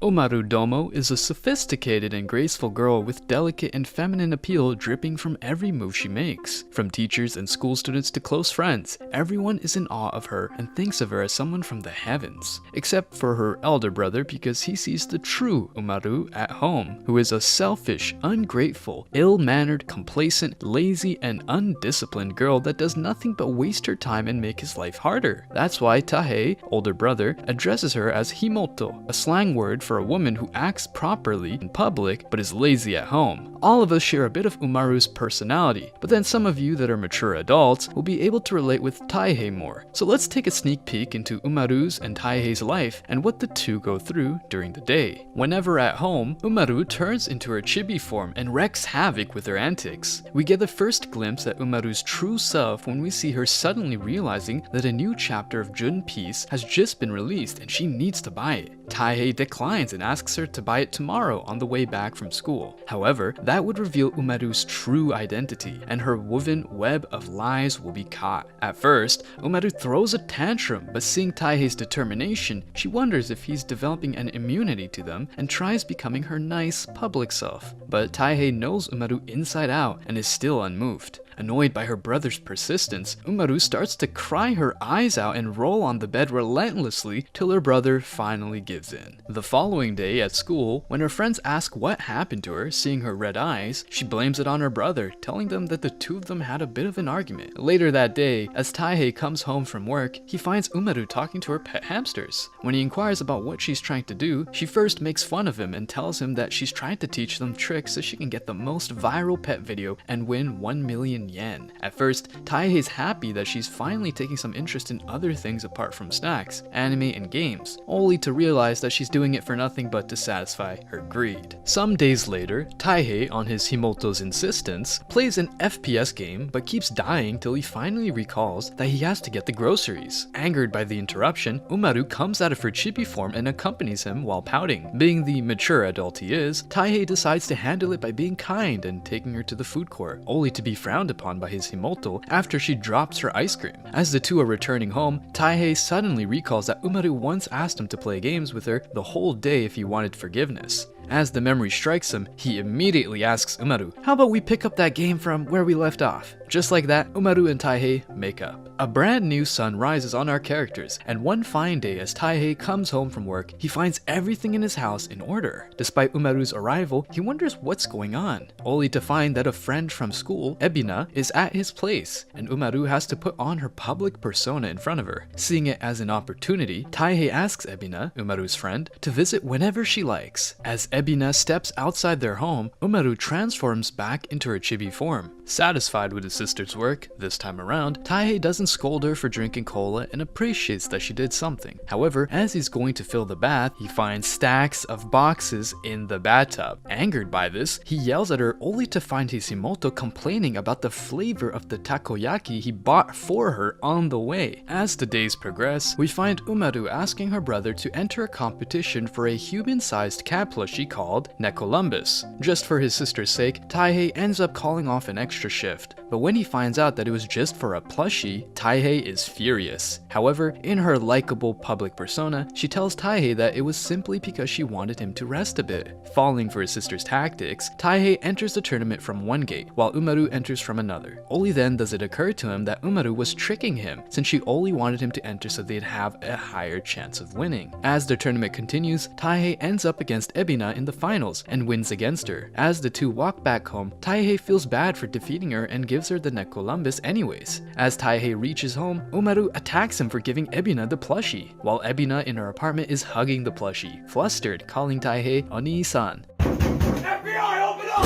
Umaru Domo is a sophisticated and graceful girl with delicate and feminine appeal dripping from every move she makes. From teachers and school students to close friends, everyone is in awe of her and thinks of her as someone from the heavens. Except for her elder brother, because he sees the true Umaru at home, who is a selfish, ungrateful, ill-mannered, complacent, lazy, and undisciplined girl that does nothing but waste her time and make his life harder. That's why Tahei, older brother, addresses her as Himouto, a slang word for a woman who acts properly in public but is lazy at home. All of us share a bit of Umaru's personality, but then some of you that are mature adults will be able to relate with Taihei more. So let's take a sneak peek into Umaru's and Taihei's life and what the two go through during the day. Whenever at home, Umaru turns into her chibi form and wreaks havoc with her antics. We get the first glimpse at Umaru's true self when we see her suddenly realizing that a new chapter of Jun Piece has just been released and she needs to buy it. Taihei declines and asks her to buy it tomorrow on the way back from school. However, that would reveal Umaru's true identity, and her woven web of lies will be caught. At first, Umaru throws a tantrum, but seeing Taihei's determination, she wonders if he's developing an immunity to them and tries becoming her nice, public self. But Taihei knows Umaru inside out and is still unmoved. Annoyed by her brother's persistence, Umaru starts to cry her eyes out and roll on the bed relentlessly till her brother finally gives in. The following day at school, when her friends ask what happened to her, seeing her red eyes, she blames it on her brother, telling them that the two of them had a bit of an argument. Later that day, as Taihei comes home from work, he finds Umaru talking to her pet hamsters. When he inquires about what she's trying to do, she first makes fun of him and tells him that she's trying to teach them tricks so she can get the most viral pet video and win 1 million yen. At first, Taihei's happy that she's finally taking some interest in other things apart from snacks, anime, and games, only to realize that she's doing it for nothing but to satisfy her greed. Some days later, Taihei, on his Himouto's insistence, plays an FPS game but keeps dying till he finally recalls that he has to get the groceries. Angered by the interruption, Umaru comes out of her chibi form and accompanies him while pouting. Being the mature adult he is, Taihei decides to handle it by being kind and taking her to the food court, only to be frowned upon by his Himouto after she drops her ice cream. As the two are returning home, Taihei suddenly recalls that Umaru once asked him to play games with her the whole day if he wanted forgiveness. As the memory strikes him, he immediately asks Umaru, "How about we pick up that game from where we left off?" Just like that, Umaru and Taihei make up. A brand new sun rises on our characters, and one fine day as Taihei comes home from work, he finds everything in his house in order. Despite Umaru's arrival, he wonders what's going on, only to find that a friend from school, Ebina, is at his place, and Umaru has to put on her public persona in front of her. Seeing it as an opportunity, Taihei asks Ebina, Umaru's friend, to visit whenever she likes. As Ebina steps outside their home, Umaru transforms back into her chibi form. Satisfied with his sister's work, this time around, Taihei doesn't scold her for drinking cola and appreciates that she did something. However, as he's going to fill the bath, he finds stacks of boxes in the bathtub. Angered by this, he yells at her only to find his Himouto complaining about the flavor of the takoyaki he bought for her on the way. As the days progress, we find Umaru asking her brother to enter a competition for a human-sized cat plushie called Necolumbus. Just for his sister's sake, Taihei ends up calling off an extra shift, but when he finds out that it was just for a plushie, Taihei is furious. However, in her likable public persona, she tells Taihei that it was simply because she wanted him to rest a bit. Falling for his sister's tactics, Taihei enters the tournament from one gate, while Umaru enters from another. Only then does it occur to him that Umaru was tricking him, since she only wanted him to enter so they'd have a higher chance of winning. As the tournament continues, Taihei ends up against Ebina in the finals and wins against her. As the two walk back home, Taihei feels bad for defeating her and gives her the Necolumbus anyways. As Taihei reaches home, Umaru attacks him for giving Ebina the plushie, while Ebina in her apartment is hugging the plushie, flustered, calling Taihei Oni-san. FBI, open up!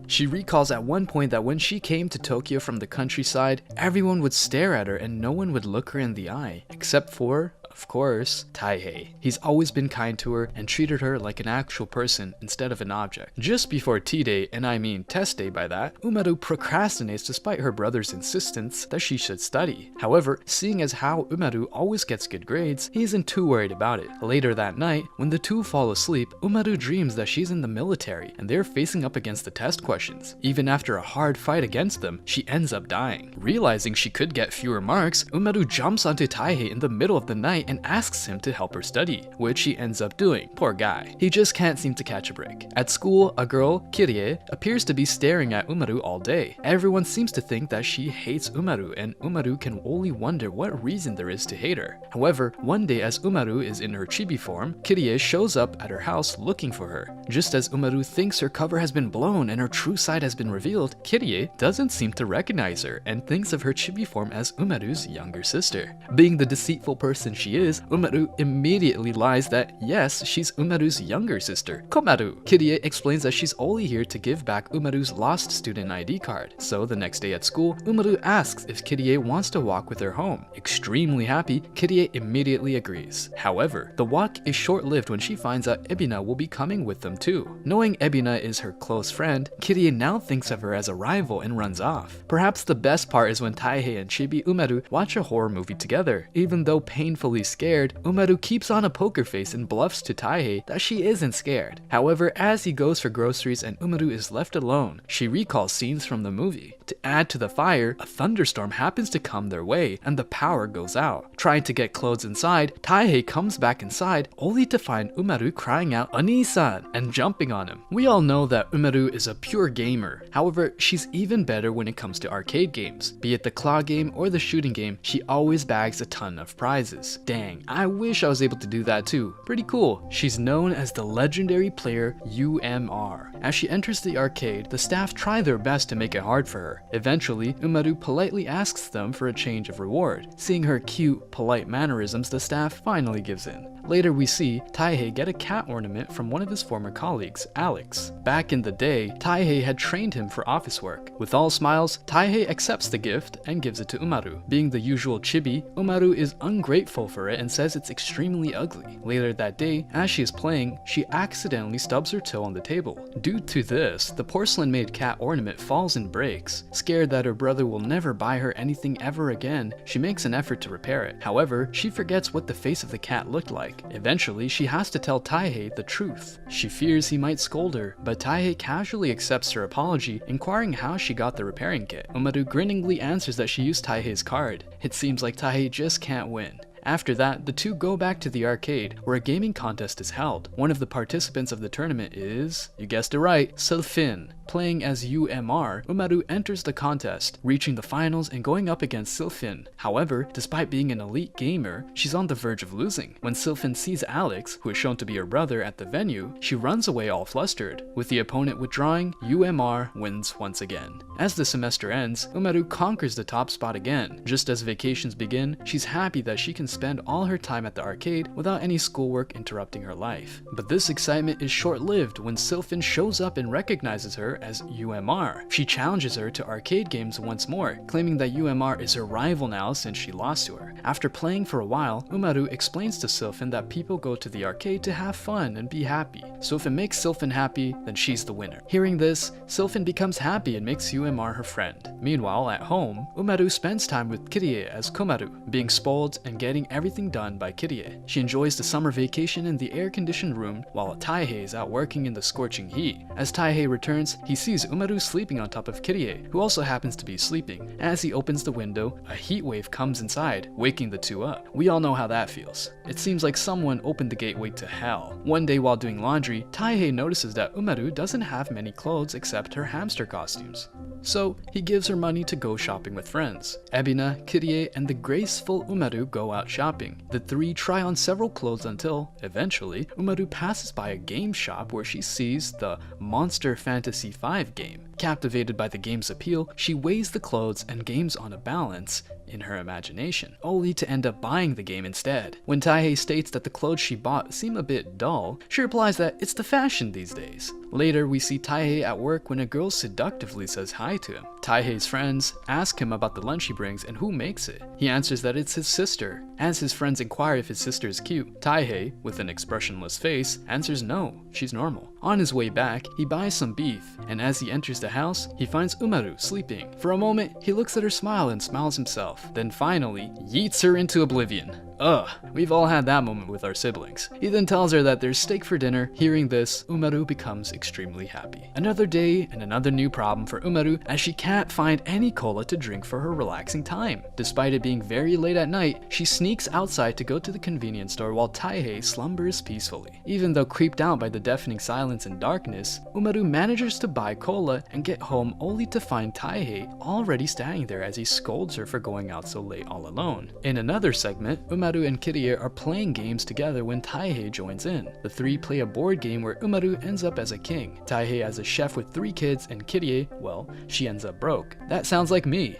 She recalls at one point that when she came to Tokyo from the countryside, everyone would stare at her and no one would look her in the eye, except for a Of course, Taihei. He's always been kind to her and treated her like an actual person instead of an object. Just before tea day, and I mean test day by that, Umaru procrastinates despite her brother's insistence that she should study. However, seeing as how Umaru always gets good grades, he isn't too worried about it. Later that night, when the two fall asleep, Umaru dreams that she's in the military and they're facing up against the test questions. Even after a hard fight against them, she ends up dying. Realizing she could get fewer marks, Umaru jumps onto Taihei in the middle of the night and asks him to help her study, which he ends up doing. Poor guy. He just can't seem to catch a break. At school, a girl, Kirie, appears to be staring at Umaru all day. Everyone seems to think that she hates Umaru, and Umaru can only wonder what reason there is to hate her. However, one day as Umaru is in her chibi form, Kirie shows up at her house looking for her. Just as Umaru thinks her cover has been blown and her true side has been revealed, Kirie doesn't seem to recognize her and thinks of her chibi form as Umaru's younger sister. Being the deceitful person she is, Umaru immediately lies that yes, she's Umaru's younger sister, Komaru. Kirie explains that she's only here to give back Umaru's lost student ID card. So the next day at school, Umaru asks if Kirie wants to walk with her home. Extremely happy, Kirie immediately agrees. However, the walk is short-lived when she finds out Ebina will be coming with them too. Knowing Ebina is her close friend, Kirie now thinks of her as a rival and runs off. Perhaps the best part is when Taihei and Chibi Umaru watch a horror movie together. Even though painfully scared, Umaru keeps on a poker face and bluffs to Taihei that she isn't scared. However, as he goes for groceries and Umaru is left alone, she recalls scenes from the movie. To add to the fire, a thunderstorm happens to come their way and the power goes out. Trying to get clothes inside, Taihei comes back inside only to find Umaru crying out "Oni-san" and jumping on him. We all know that Umaru is a pure gamer. However, she's even better when it comes to arcade games. Be it the claw game or the shooting game, she always bags a ton of prizes. Dang, I wish I was able to do that too. Pretty cool. She's known as the legendary player UMR. As she enters the arcade, the staff try their best to make it hard for her. Eventually, Umaru politely asks them for a change of reward. Seeing her cute, polite mannerisms, the staff finally gives in. Later we see Taihei get a cat ornament from one of his former colleagues, Alex. Back in the day, Taihei had trained him for office work. With all smiles, Taihei accepts the gift and gives it to Umaru. Being the usual chibi, Umaru is ungrateful for it and says it's extremely ugly. Later that day, as she is playing, she accidentally stubs her toe on the table. Due to this, the porcelain-made cat ornament falls and breaks. Scared that her brother will never buy her anything ever again, she makes an effort to repair it. However, she forgets what the face of the cat looked like. Eventually, she has to tell Taihei the truth. She fears he might scold her, but Taihei casually accepts her apology, inquiring how she got the repairing kit. Umaru grinningly answers that she used Taihei's card. It seems like Taihei just can't win. After that, the two go back to the arcade, where a gaming contest is held. One of the participants of the tournament is, you guessed it right, Sylphin. Playing as UMR, Umaru enters the contest, reaching the finals and going up against Sylphin. However, despite being an elite gamer, she's on the verge of losing. When Sylphin sees Alex, who is shown to be her brother, at the venue, she runs away all flustered. With the opponent withdrawing, UMR wins once again. As the semester ends, Umaru conquers the top spot again. Just as vacations begin, she's happy that she can spend all her time at the arcade without any schoolwork interrupting her life. But this excitement is short-lived when Sylphin shows up and recognizes her as UMR. She challenges her to arcade games once more, claiming that UMR is her rival now since she lost to her. After playing for a while, Umaru explains to Sylphin that people go to the arcade to have fun and be happy. So if it makes Sylphin happy, then she's the winner. Hearing this, Sylphin becomes happy and makes UMR her friend. Meanwhile, at home, Umaru spends time with Kirie as Komaru, being spoiled and getting everything done by Kirie. She enjoys the summer vacation in the air-conditioned room while Taihei is out working in the scorching heat. As Taihei returns, he sees Umaru sleeping on top of Kirie, who also happens to be sleeping. As he opens the window, a heat wave comes inside, waking the two up. We all know how that feels. It seems like someone opened the gateway to hell. One day while doing laundry, Taihei notices that Umaru doesn't have many clothes except her hamster costumes. So he gives her money to go shopping with friends. Ebina, Kirie, and the graceful Umaru go out shopping. The three try on several clothes until, eventually, Umaru passes by a game shop where she sees the Monster Fantasy V game. Captivated by the game's appeal, she weighs the clothes and games on a balance in her imagination, only to end up buying the game instead. When Taihei states that the clothes she bought seem a bit dull, she replies that it's the fashion these days. Later, we see Taihei at work when a girl seductively says hi lie to him. Taihei's friends ask him about the lunch he brings and who makes it. He answers that it's his sister. As his friends inquire if his sister is cute, Taihei, with an expressionless face, answers no, she's normal. On his way back, he buys some beef, and as he enters the house, he finds Umaru sleeping. For a moment, he looks at her smile and smiles himself, then finally yeets her into oblivion. Ugh, we've all had that moment with our siblings. He then tells her that there's steak for dinner. Hearing this, Umaru becomes extremely happy. Another day and another new problem for Umaru, as she can't find any cola to drink for her relaxing time. Despite it being very late at night, she sneaks outside to go to the convenience store while Taihei slumbers peacefully. Even though creeped out by the deafening silence and darkness, Umaru manages to buy cola and get home only to find Taihei already standing there as he scolds her for going out so late all alone. In another segment, Umaru and Kirie are playing games together when Taihei joins in. The three play a board game where Umaru ends up as a king, Taihei as a chef with 3 kids, and Kirie, well, she ends up broke. That sounds like me.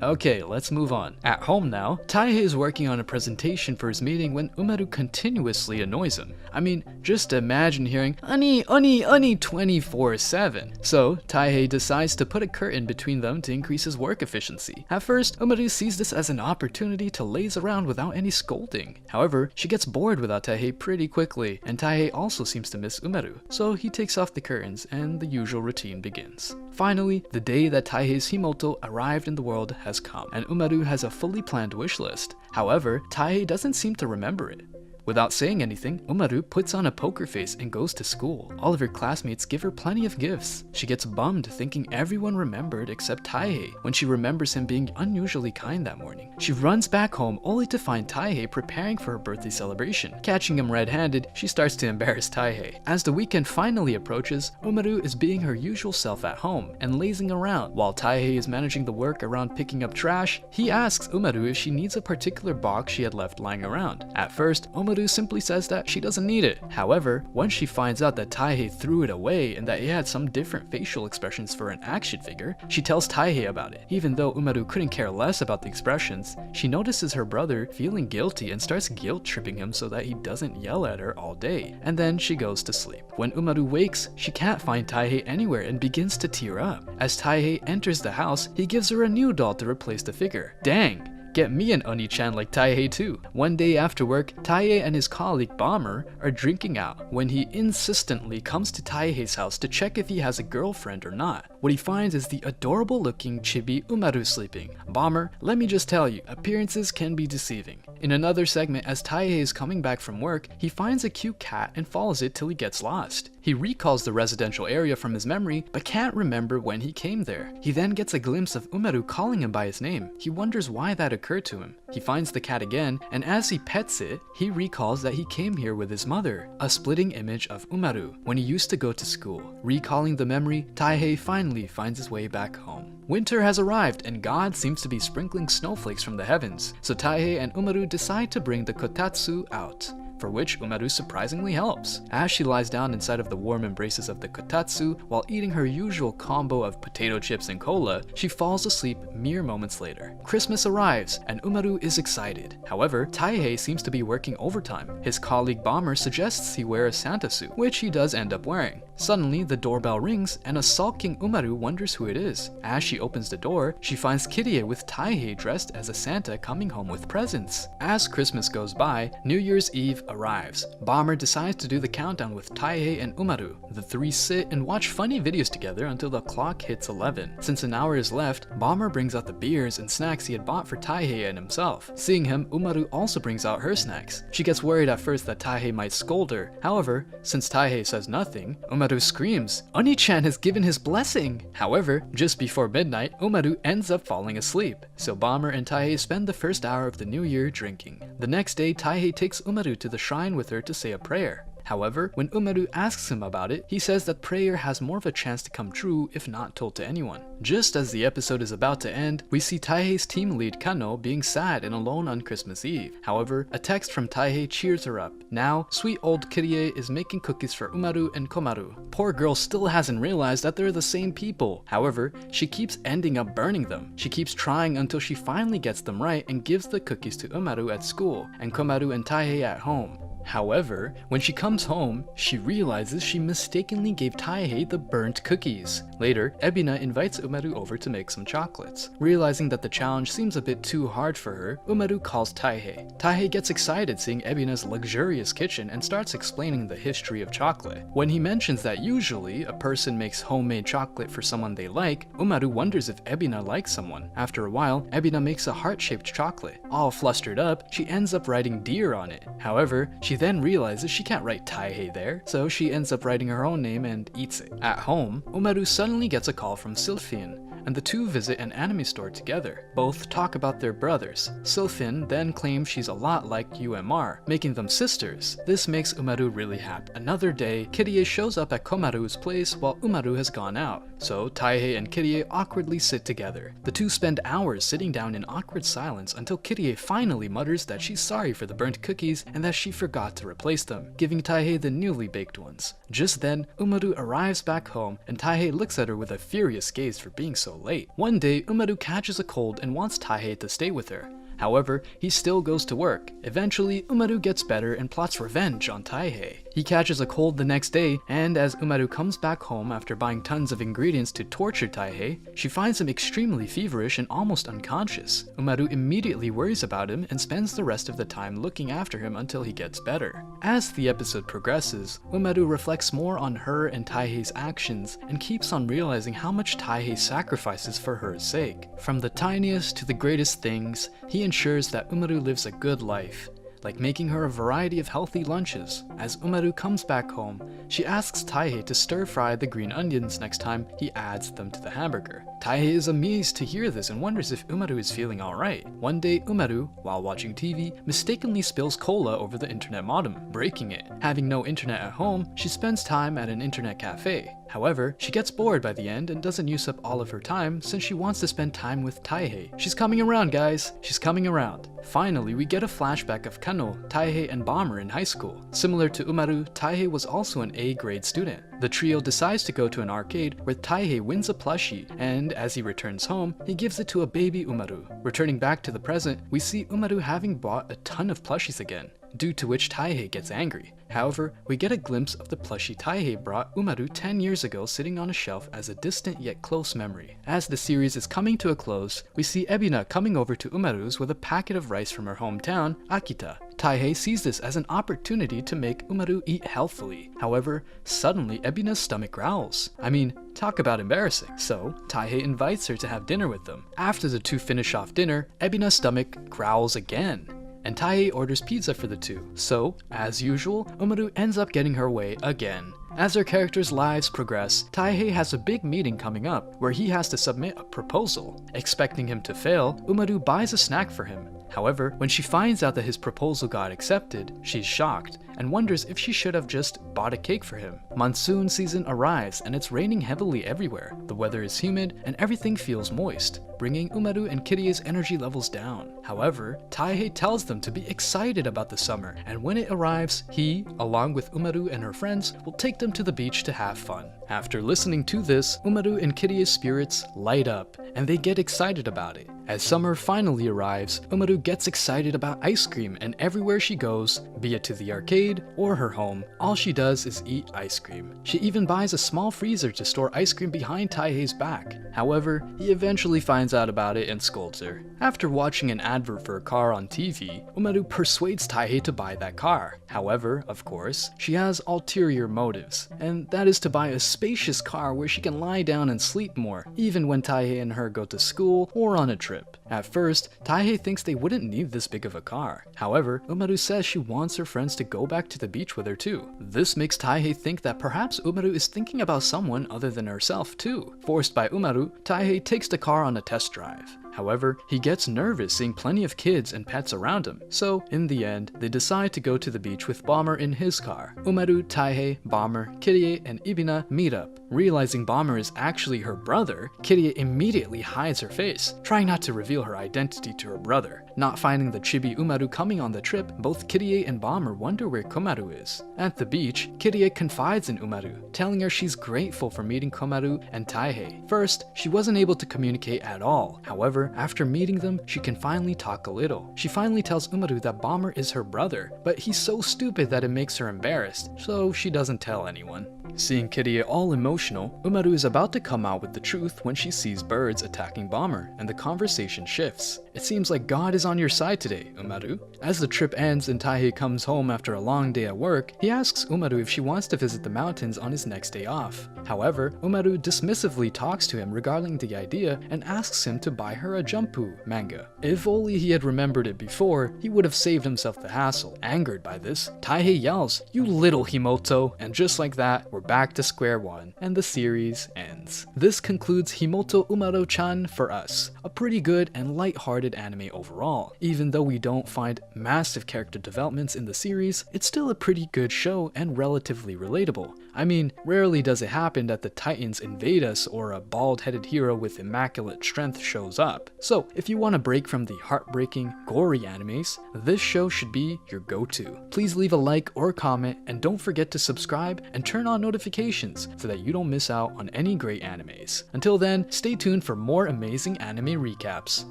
Okay, let's move on. At home now, Taihei is working on a presentation for his meeting when Umaru continuously annoys him. I mean, just imagine hearing "Ani, ani, ani" 24/7. So, Taihei decides to put a curtain between them to increase his work efficiency. At first, Umaru sees this as an opportunity to laze around without any scolding. However, she gets bored without Taihei pretty quickly, and Taihei also seems to miss Umaru, so he takes off the curtains and the usual routine begins. Finally, the day that Taihei's Himouto arrived in the world has come, and Umaru has a fully planned wish list. However, Taihei doesn't seem to remember it. Without saying anything, Umaru puts on a poker face and goes to school. All of her classmates give her plenty of gifts. She gets bummed thinking everyone remembered except Taihei when she remembers him being unusually kind that morning. She runs back home only to find Taihei preparing for her birthday celebration. Catching him red-handed, she starts to embarrass Taihei. As the weekend finally approaches, Umaru is being her usual self at home and lazing around. While Taihei is managing the work around picking up trash, he asks Umaru if she needs a particular box she had left lying around. At first, Umaru simply says that she doesn't need it. However, once she finds out that Taihei threw it away and that it had some different facial expressions for an action figure, she tells Taihei about it. Even though Umaru couldn't care less about the expressions, she notices her brother feeling guilty and starts guilt-tripping him so that he doesn't yell at her all day, and then she goes to sleep. When Umaru wakes, she can't find Taihei anywhere and begins to tear up. As Taihei enters the house, he gives her a new doll to replace the figure. Dang! Get me an Oni-chan like Taihei too. One day after work, Taihei and his colleague Bomber are drinking out when he insistently comes to Taihei's house to check if he has a girlfriend or not. What he finds is the adorable looking chibi Umaru sleeping. Bomber, let me just tell you, appearances can be deceiving. In another segment, as Taihei is coming back from work, he finds a cute cat and follows it till he gets lost. He recalls the residential area from his memory, but can't remember when he came there. He then gets a glimpse of Umaru calling him by his name. He wonders why that occurred to him. He finds the cat again, and as he pets it, he recalls that he came here with his mother, a splitting image of Umaru, when he used to go to school. Recalling the memory, Taihei finally finds his way back home. Winter has arrived, and God seems to be sprinkling snowflakes from the heavens, so Taihei and Umaru decide to bring the kotatsu out, for which Umaru surprisingly helps. As she lies down inside of the warm embraces of the kotatsu while eating her usual combo of potato chips and cola, she falls asleep mere moments later. Christmas arrives, and Umaru is excited. However, Taihei seems to be working overtime. His colleague Bomber suggests he wear a Santa suit, which he does end up wearing. Suddenly, the doorbell rings, and a sulking Umaru wonders who it is. As she opens the door, she finds Kirie with Taihei dressed as a Santa coming home with presents. As Christmas goes by, New Year's Eve arrives. Bomber decides to do the countdown with Taihei and Umaru. The three sit and watch funny videos together until the clock hits 11. Since an hour is left, Bomber brings out the beers and snacks he had bought for Taihei and himself. Seeing him, Umaru also brings out her snacks. She gets worried at first that Taihei might scold her. However, since Taihei says nothing, Umaru screams, "Oni-chan has given his blessing!" However, just before midnight, Umaru ends up falling asleep. So Bomber and Taihei spend the first hour of the new year drinking. The next day, Taihei takes Umaru to the shrine with her to say a prayer. However, when Umaru asks him about it, he says that prayer has more of a chance to come true if not told to anyone. Just as the episode is about to end, we see Taihei's team lead Kano being sad and alone on Christmas Eve. However, a text from Taihei cheers her up. Now, sweet old Kirie is making cookies for Umaru and Komaru. Poor girl still hasn't realized that they're the same people. However, she keeps ending up burning them. She keeps trying until she finally gets them right and gives the cookies to Umaru at school and Komaru and Taihei at home. However, when she comes home, she realizes she mistakenly gave Taihei the burnt cookies. Later, Ebina invites Umaru over to make some chocolates. Realizing that the challenge seems a bit too hard for her, Umaru calls Taihei. Taihei gets excited seeing Ebina's luxurious kitchen and starts explaining the history of chocolate. When he mentions that usually a person makes homemade chocolate for someone they like, Umaru wonders if Ebina likes someone. After a while, Ebina makes a heart-shaped chocolate. All flustered up, she ends up writing dear on it. However, she then realizes she can't write Taihei there, so she ends up writing her own name and eats it. At home, Umaru suddenly gets a call from Sylphine, and the two visit an anime store together. Both talk about their brothers. Sylphine then claims she's a lot like UMR, making them sisters. This makes Umaru really happy. Another day, Kirie shows up at Komaru's place while Umaru has gone out, so Taihei and Kirie awkwardly sit together. The two spend hours sitting down in awkward silence until Kirie finally mutters that she's sorry for the burnt cookies and that she forgot to replace them, giving Taihei the newly baked ones. Just then, Umaru arrives back home and Taihei looks at her with a furious gaze for being so late. One day, Umaru catches a cold and wants Taihei to stay with her. However, he still goes to work. Eventually, Umaru gets better and plots revenge on Taihei. He catches a cold the next day, and as Umaru comes back home after buying tons of ingredients to torture Taihei, she finds him extremely feverish and almost unconscious. Umaru immediately worries about him and spends the rest of the time looking after him until he gets better. As the episode progresses, Umaru reflects more on her and Taihei's actions and keeps on realizing how much Taihei sacrifices for her sake. From the tiniest to the greatest things, he ensures that Umaru lives a good life, like making her a variety of healthy lunches. As Umaru comes back home, she asks Taihei to stir-fry the green onions next time he adds them to the hamburger. Taihei is amazed to hear this and wonders if Umaru is feeling alright. One day, Umaru, while watching TV, mistakenly spills cola over the internet modem, breaking it. Having no internet at home, she spends time at an internet cafe. However, she gets bored by the end and doesn't use up all of her time since she wants to spend time with Taihei. She's coming around, guys! She's coming around. Finally, we get a flashback of Kano, Taihei, and Bomber in high school. Similar to Umaru, Taihei was also an A-grade student. The trio decides to go to an arcade where Taihei wins a plushie, and as he returns home, he gives it to a baby Umaru. Returning back to the present, we see Umaru having bought a ton of plushies again, due to which Taihei gets angry. However, we get a glimpse of the plushie Taihei brought Umaru 10 years ago sitting on a shelf as a distant yet close memory. As the series is coming to a close, we see Ebina coming over to Umaru's with a packet of rice from her hometown, Akita. Taihei sees this as an opportunity to make Umaru eat healthfully. However, suddenly Ebina's stomach growls. I mean, talk about embarrassing. So, Taihei invites her to have dinner with them. After the two finish off dinner, Ebina's stomach growls again, and Taihei orders pizza for the two. So, as usual, Umaru ends up getting her way again. As their characters' lives progress, Taihei has a big meeting coming up where he has to submit a proposal. Expecting him to fail, Umaru buys a snack for him. However, when she finds out that his proposal got accepted, she's shocked and wonders if she should have just bought a cake for him. Monsoon season arrives and it's raining heavily everywhere. The weather is humid and everything feels moist, bringing Umaru and Kirie's energy levels down. However, Taihei tells them to be excited about the summer, and when it arrives, he, along with Umaru and her friends, will take them to the beach to have fun. After listening to this, Umaru and Kirie's spirits light up, and they get excited about it. As summer finally arrives, Umaru gets excited about ice cream, and everywhere she goes, be it to the arcade or her home, all she does is eat ice cream. She even buys a small freezer to store ice cream behind Taihei's back. However, he eventually finds out about it and scolds her. After watching an advert for a car on TV, Umaru persuades Taihei to buy that car. However, of course, she has ulterior motives, and that is to buy a spacious car where she can lie down and sleep more, even when Taihei and her go to school or on a trip. At first, Taihei thinks they wouldn't need this big of a car. However, Umaru says she wants her friends to go back to the beach with her too. This makes Taihei think that perhaps Umaru is thinking about someone other than herself too. Forced by Umaru, Taihei takes the car on a test drive. However, he gets nervous seeing plenty of kids and pets around him, so in the end, they decide to go to the beach with Bomber in his car. Umaru, Taihei, Bomber, Kirie, and Ebina meet up. Realizing Bomber is actually her brother, Kirie immediately hides her face, trying not to reveal her identity to her brother. Not finding the chibi Umaru coming on the trip, both Kirie and Bomber wonder where Komaru is. At the beach, Kirie confides in Umaru, telling her she's grateful for meeting Komaru and Taihei. First, she wasn't able to communicate at all. However, after meeting them, she can finally talk a little. She finally tells Umaru that Bomber is her brother, but he's so stupid that it makes her embarrassed, so she doesn't tell anyone. Seeing Kirie all emotional, Umaru is about to come out with the truth when she sees birds attacking Bomber, and the conversation shifts. It seems like God is on your side today, Umaru. As the trip ends and Taihei comes home after a long day at work, he asks Umaru if she wants to visit the mountains on his next day off. However, Umaru dismissively talks to him regarding the idea and asks him to buy her a Jumpu manga. If only he had remembered it before, he would have saved himself the hassle. Angered by this, Taihei yells, "You little Himouto!" And just like that, we're back to square one, and the series ends. This concludes Himouto Umaru-chan for us. A pretty good and light-hearted anime overall. Even though we don't find massive character developments in the series, it's still a pretty good show and relatively relatable. I mean, rarely does it happen that the Titans invade us or a bald-headed hero with immaculate strength shows up. So, if you want to break from the heartbreaking, gory animes, this show should be your go-to. Please leave a like or comment, and don't forget to subscribe and turn on notifications so that you don't miss out on any great animes. Until then, stay tuned for more amazing anime recaps.